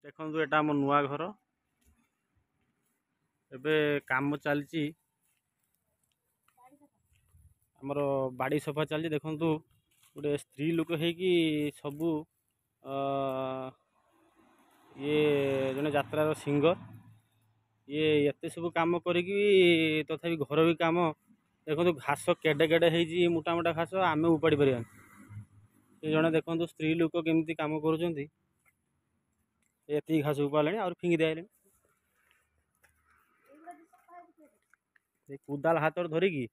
देखो एटा आम नुआ घर एबे काम चलती आमर बाड़ी सफा चलती देखु गोटे स्त्री लोक होगी सबू ये जने यात्रार सिंगर ये एत सब कम कर तथा घर भी कम देखो घास केडे केडे हो मोटा मोटा घास आम उपाड़ी पार ये जड़े देखो स्त्री लोक केमती कम कर घास उपाड़े और फिंगी दिया कुदाल हाथ धरिकी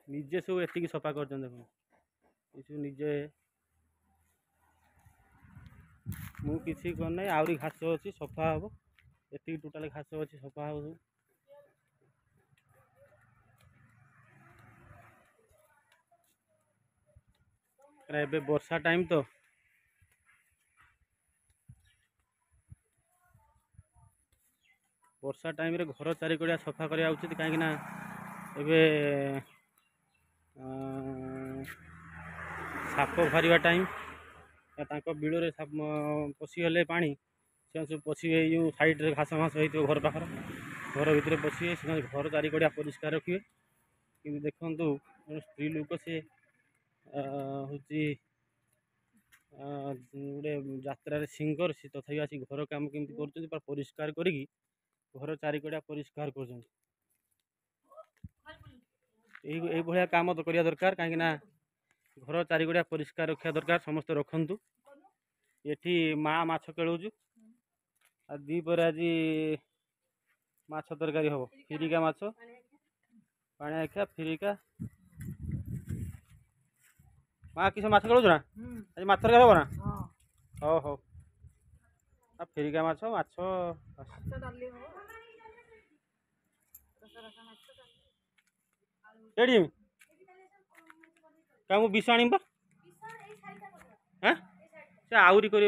निजे सब एति सफा कर देखो निजे मु किसी करना आहरी घास अच्छी सफा हम ये टोटाल घास अच्छी सफा हम सब वर्षा टाइम तो वर्षा टाइम रे घर चारिकड़िया सफा करवा उचित कहीं साप बाहर टाइम बिल पशिगले पा से सब पशिए जो साइड रे घास घास हो घर पाखर घर भितर पशिए से घर चारिकड़िया परिष्कार रखिए कि देखु स्त्री लोक से हूँ गोटे यात्रा सिंगर सी तथा आसी घर कम केमती कर परिष्कार करी घर चारिकड़िया परिष्कार कर काम तो करवा दरकार कहीं घर चारिकड़िया परिष्कार रखा दरकार समस्त रखु ये माँ माछ केलुचु आ दीपर आज माछ तरकारी हम फिरिका माछ पानी आखिया फिरिका माँ किस माछ केलुचु ना आज माछ तरकारी हम ना हो हो फिरिका माछ माछ क्या मुझे विष आनी हाँ से आहरी कर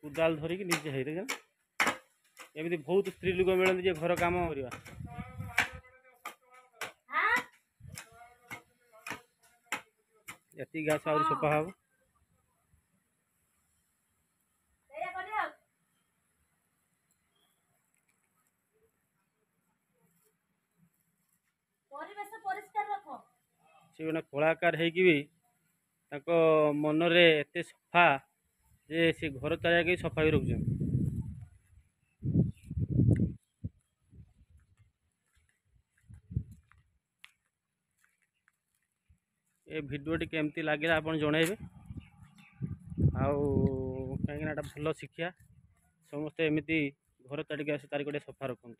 कुदाल धरिकी निजे एमती बहुत स्त्री लोक मिलती घर कम करवा ये घास आहरी सफा हम से गोटे कलाकार हो मन रे एते सफा जे से घर चारिया सफा भी रखुन ए भिडियोटी केमती लगे आप जनइबे कहीं भल शिक्षा समस्ते एमती घर चारिकड़े सफा रखते।